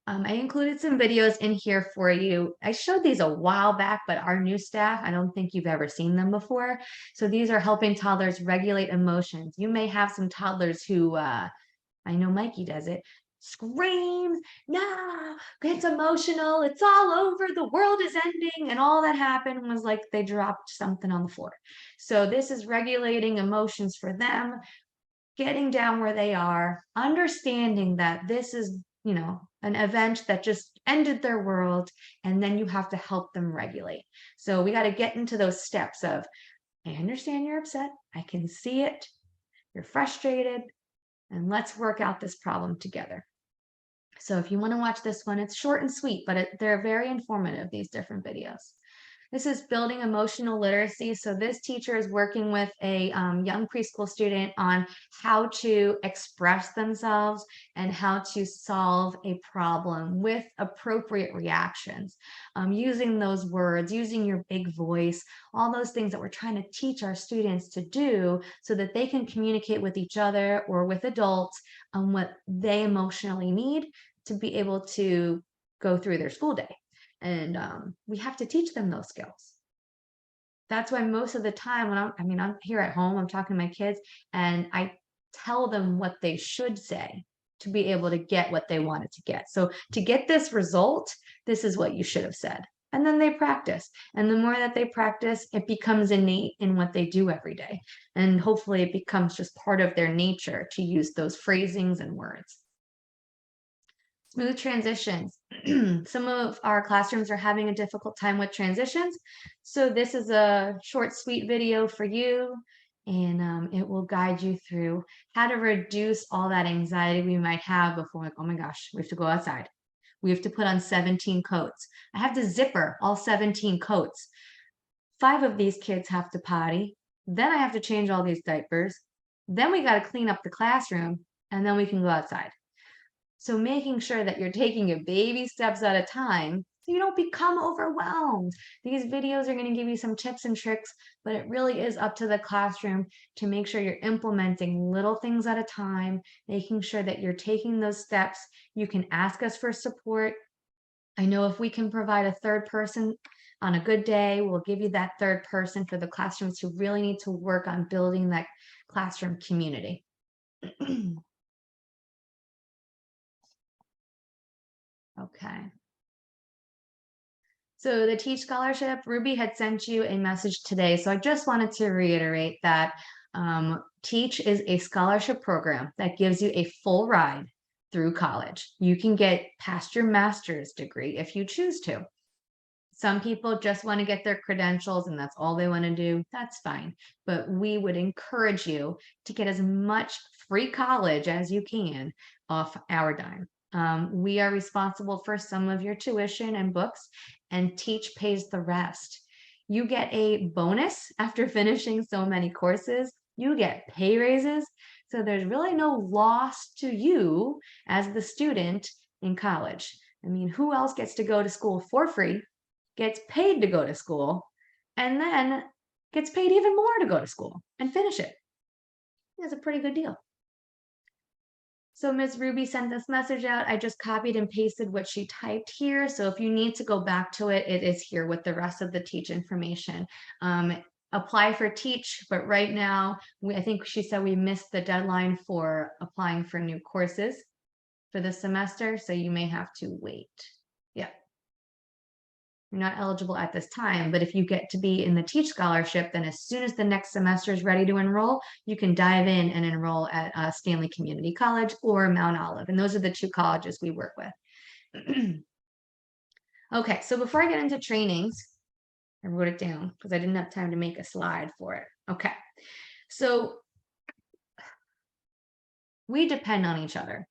I included some videos in here for you. I showed these a while back, but our new staff, I don't think you've ever seen them before. So these are helping toddlers regulate emotions. You may have some toddlers who, I know Mikey does it, screams, no, gets emotional, it's all over, the world is ending. And all that happened was like they dropped something on the floor. So this is regulating emotions for them, getting down where they are, understanding that this is, you know, an event that just ended their world, and then you have to help them regulate. So we got to get into those steps of, I understand you're upset, I can see it, you're frustrated, and let's work out this problem together. So if you want to watch this one, it's short and sweet, but they're very informative, these different videos. This is building emotional literacy. So this teacher is working with a young preschool student on how to express themselves and how to solve a problem with appropriate reactions, using those words, using your big voice, all those things that we're trying to teach our students to do so that they can communicate with each other or with adults on what they emotionally need to be able to go through their school day. And we have to teach them those skills. That's why most of the time when I'm here at home, I'm talking to my kids and I tell them what they should say to be able to get what they wanted to get. So to get this result, this is what you should have said. And then they practice. And the more that they practice, it becomes innate in what they do every day. And hopefully it becomes just part of their nature to use those phrasings and words. Smooth transitions. Some of our classrooms are having a difficult time with transitions. So this is a short, sweet video for you, and it will guide you through how to reduce all that anxiety we might have before, like, oh my gosh, we have to go outside. We have to put on 17 coats. I have to zipper all 17 coats. 5 of these kids have to potty. Then I have to change all these diapers. Then we got to clean up the classroom, and then we can go outside. So making sure that you're taking it baby steps at a time so you don't become overwhelmed. These videos are going to give you some tips and tricks, but it really is up to the classroom to make sure you're implementing little things at a time, making sure that you're taking those steps. You can ask us for support. I know if we can provide a third person on a good day, we'll give you that third person for the classrooms who really need to work on building that classroom community. Okay. So the Teach Scholarship, Ruby had sent you a message today. So I just wanted to reiterate that Teach is a scholarship program that gives you a full ride through college. You can get past your master's degree if you choose to. Some people just want to get their credentials and that's all they want to do. That's fine. But we would encourage you to get as much free college as you can off our dime. We are responsible for some of your tuition and books, and Teach pays the rest. You get a bonus after finishing so many courses. You get pay raises. So there's really no loss to you as the student in college. I mean, who else gets to go to school for free, gets paid to go to school, and then gets paid even more to go to school and finish it? That's a pretty good deal. So Ms. Ruby sent this message out. I just copied and pasted what she typed here. So if you need to go back to it, it is here with the rest of the Teach information. Apply for Teach, but right now, I think she said we missed the deadline for applying for new courses for this semester. So you may have to wait. Yeah. You're not eligible at this time, but if you get to be in the Teach Scholarship, then as soon as the next semester is ready to enroll, you can dive in and enroll at Stanley Community College or Mount Olive. And those are the two colleges we work with. Okay, so before I get into trainings, I wrote it down because I didn't have time to make a slide for it. Okay, so we depend on each other.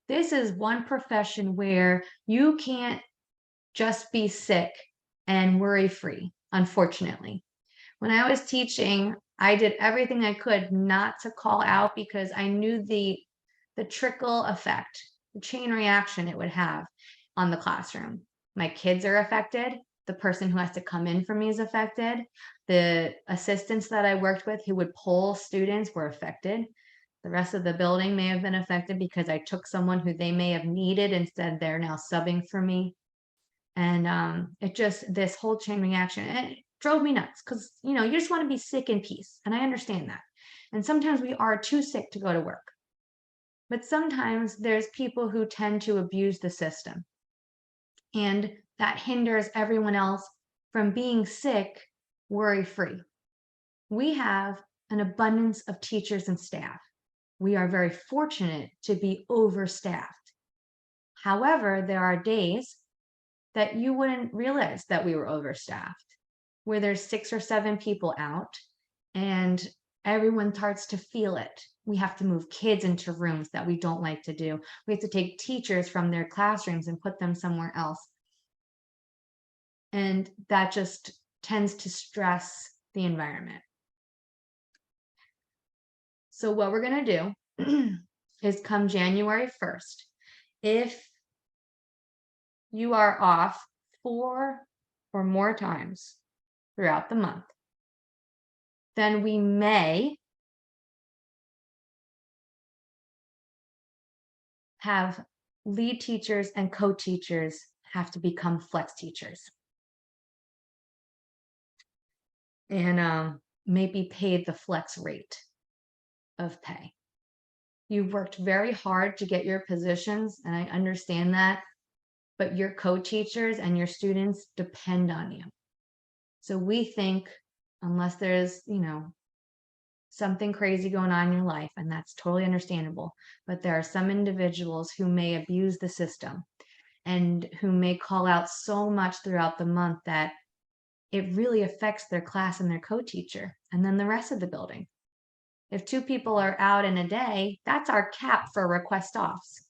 This is one profession where you can't just be sick and worry-free, unfortunately. When I was teaching, I did everything I could not to call out because I knew the trickle effect, the chain reaction it would have on the classroom. My kids are affected. The person who has to come in for me is affected. The assistants that I worked with who would poll students were affected. The rest of the building may have been affected because I took someone who they may have needed instead they're now subbing for me. And it just, this whole chain reaction, it drove me nuts because, you know, you just want to be sick in peace. And I understand that. And sometimes we are too sick to go to work. But sometimes there's people who tend to abuse the system. And that hinders everyone else from being sick, worry-free. We have an abundance of teachers and staff. We are very fortunate to be overstaffed. However, there are days that you wouldn't realize that we were overstaffed, where there's 6 or 7 people out and everyone starts to feel it. We have to move kids into rooms that we don't like to do. We have to take teachers from their classrooms and put them somewhere else. And that just tends to stress the environment. So what we're going to do is come January 1st, if you are off 4 or more times throughout the month, then we may have lead teachers and co-teachers have to become flex teachers. And maybe paid the flex rate of pay. You've worked very hard to get your positions, and I understand that, but your co-teachers and your students depend on you. So we think, unless there's, you know, something crazy going on in your life, and that's totally understandable, but there are some individuals who may abuse the system and who may call out so much throughout the month that it really affects their class and their co-teacher, and then the rest of the building. If 2 people are out in a day, that's our cap for request offs.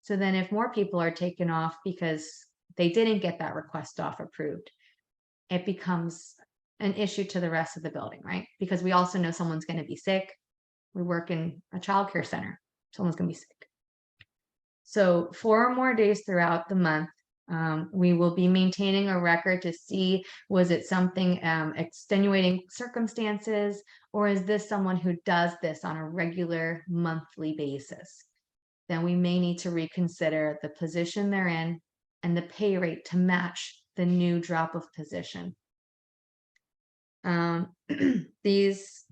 So then if more people are taken off because they didn't get that request off approved, it becomes an issue to the rest of the building, right? Because we also know someone's going to be sick. We work in a childcare center. Someone's going to be sick. So 4 or more days throughout the month, We will be maintaining a record to see, was it something extenuating circumstances, or is this someone who does this on a regular monthly basis? Then we may need to reconsider the position they're in and the pay rate to match the new drop of position. These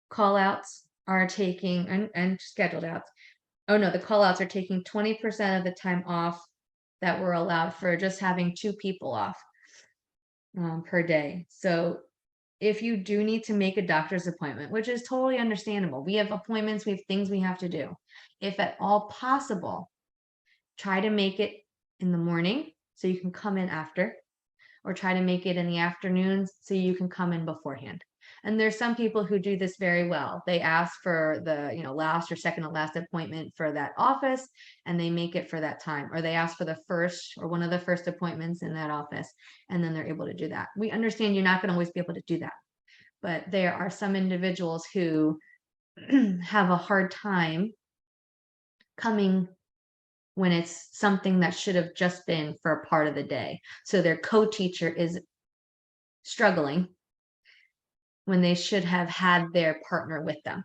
call outs are taking, and scheduled outs. Oh no, the call outs are taking 20% of the time off that were allowed for just having 2 people off per day. So if you do need to make a doctor's appointment, which is totally understandable, we have appointments, we have things we have to do. If at all possible, try to make it in the morning so you can come in after, or try to make it in the afternoons so you can come in beforehand. And there's some people who do this very well. They ask for the, last or second to last appointment for that office, and they make it for that time, or they ask for the first or one of the first appointments in that office, and then they're able to do that. We understand you're not going to always be able to do that, but there are some individuals who have a hard time coming when it's something that should have just been for a part of the day. So their co-teacher is struggling when they should have had their partner with them.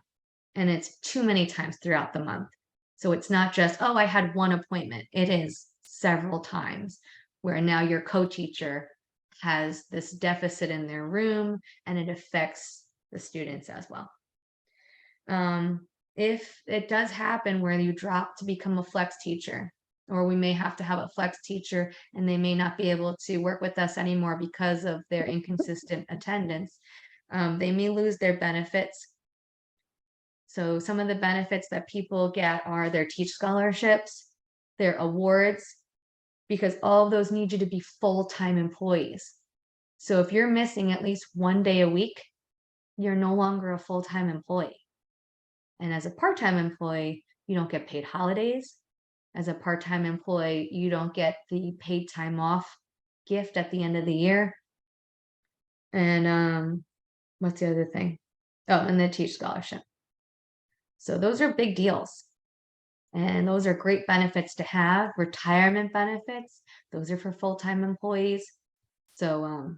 And it's too many times throughout the month. So it's not just, oh, I had one appointment. It is several times where now your co-teacher has this deficit in their room, and it affects the students as well. If it does happen where you drop to become a flex teacher, or we may have to have a flex teacher and they may not be able to work with us anymore because of their inconsistent attendance, they may lose their benefits. So some of the benefits that people get are their teach scholarships, their awards, because all of those need you to be full-time employees. So if you're missing at least 1 day a week, you're no longer a full-time employee. And as a part-time employee, you don't get paid holidays. As a part-time employee, you don't get the paid time off gift at the end of the year. And what's the other thing? Oh, and the teach scholarship. So those are big deals. And those are great benefits to have. Retirement benefits, those are for full-time employees. So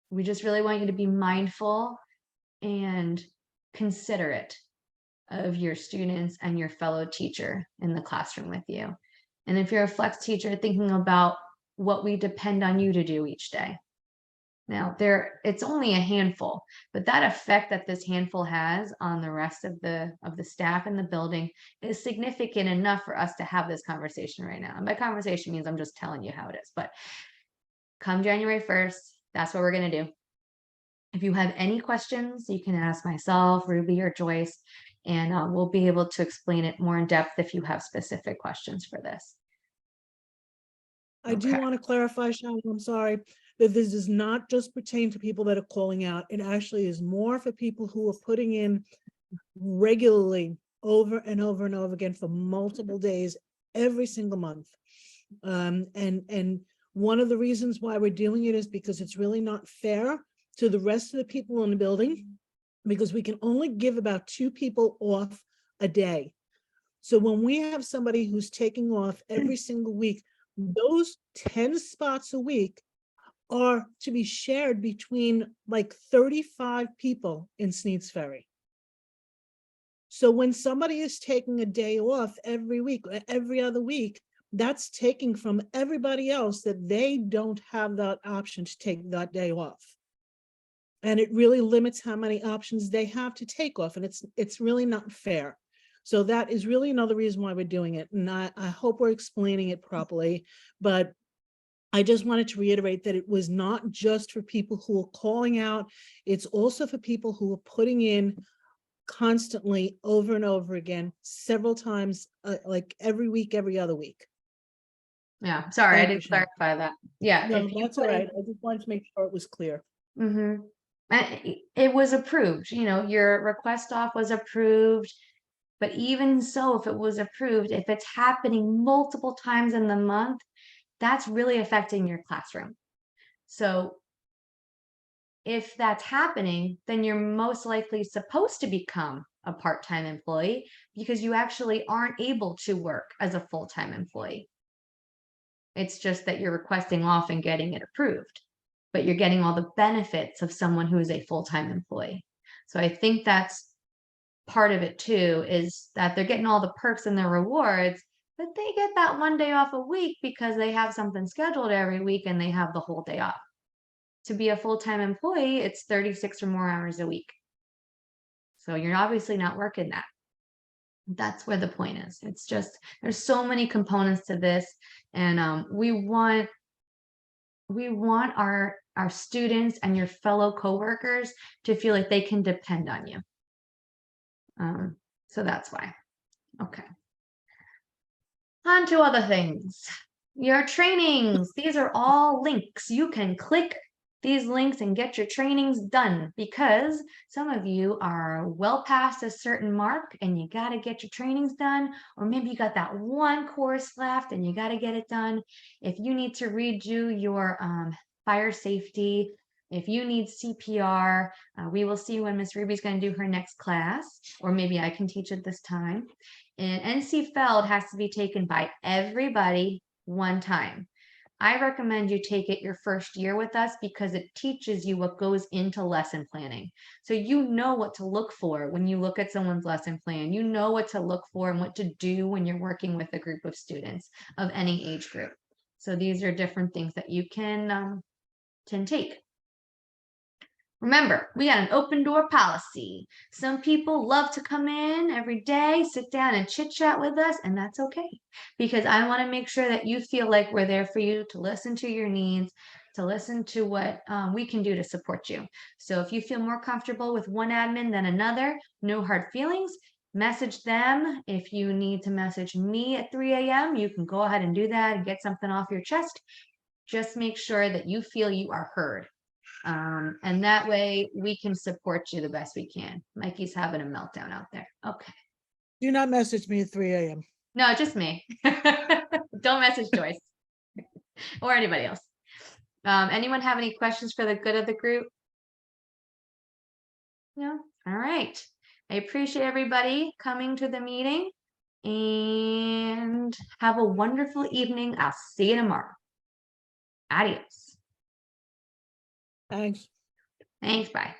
we just really want you to be mindful and considerate of your students and your fellow teacher in the classroom with you. And if you're a flex teacher, thinking about what we depend on you to do each day. Now, it's only a handful, but that effect that this handful has on the rest of the staff in the building is significant enough for us to have this conversation right now. And by conversation means I'm just telling you how it is. But come January 1st, that's what we're going to do. If you have any questions, you can ask myself, Ruby, or Joyce, and we'll be able to explain it more in depth if you have specific questions for this. I do want to clarify, Sean, I'm sorry, that this does not just pertain to people that are calling out. It actually is more for people who are putting in regularly over and over and over again for multiple days every single month. And one of the reasons why we're doing it is because it's really not fair to the rest of the people in the building, because we can only give about 2 people off a day. So when we have somebody who's taking off every single week, those 10 spots a week are to be shared between like 35 people in Sneads Ferry. So when somebody is taking a day off every week, every other week, that's taking from everybody else that they don't have that option to take that day off. And it really limits how many options they have to take off. And it's really not fair. So that is really another reason why we're doing it. And I hope we're explaining it properly, but I just wanted to reiterate that it was not just for people who are calling out. It's also for people who are putting in constantly over and over again, several times, like every week, every other week. Yeah, sorry, I didn't clarify that. Yeah. No, that's all right. I just wanted to make sure it was clear. Mm-hmm. It was approved, your request off was approved. But even so, if it was approved, if it's happening multiple times in the month, that's really affecting your classroom. So if that's happening, then you're most likely supposed to become a part-time employee because you actually aren't able to work as a full-time employee. It's just that you're requesting off and getting it approved, but you're getting all the benefits of someone who is a full-time employee. So I think that's part of it too, is that they're getting all the perks and the rewards, but they get that one day off a week because they have something scheduled every week and they have the whole day off. To be a full-time employee, it's 36 or more hours a week. So you're obviously not working that. That's where the point is. It's just, there's so many components to this, and we want our students and your fellow coworkers to feel like they can depend on you. So that's why. Okay. On to other things. Your trainings, these are all links. You can click these links and get your trainings done, because some of you are well past a certain mark and you got to get your trainings done, or maybe you got that one course left and you got to get it done. If you need to redo your fire safety, if you need CPR, we will see when Miss Ruby's going to do her next class, or maybe I can teach it this time. And NC Feld has to be taken by everybody one time. I recommend you take it your first year with us, because it teaches you what goes into lesson planning. So you know what to look for when you look at someone's lesson plan. You know what to look for and what to do when you're working with a group of students of any age group. So these are different things that you can take. Remember, we got an open door policy. Some people love to come in every day, sit down and chit chat with us, and that's okay, because I want to make sure that you feel like we're there for you, to listen to your needs, to listen to what we can do to support you. So if you feel more comfortable with one admin than another, no hard feelings. Message them. If you need to message me at 3 a.m., you can go ahead and do that and get something off your chest. Just make sure that you feel you are heard. And that way we can support you the best we can. Mikey's having a meltdown out there. Okay. Do not message me at 3 a.m. No, just me. Don't message Joyce or anybody else. Anyone have any questions for the good of the group? No? All right. I appreciate everybody coming to the meeting, and have a wonderful evening. I'll see you tomorrow. Adios. Thanks. Thanks. Bye.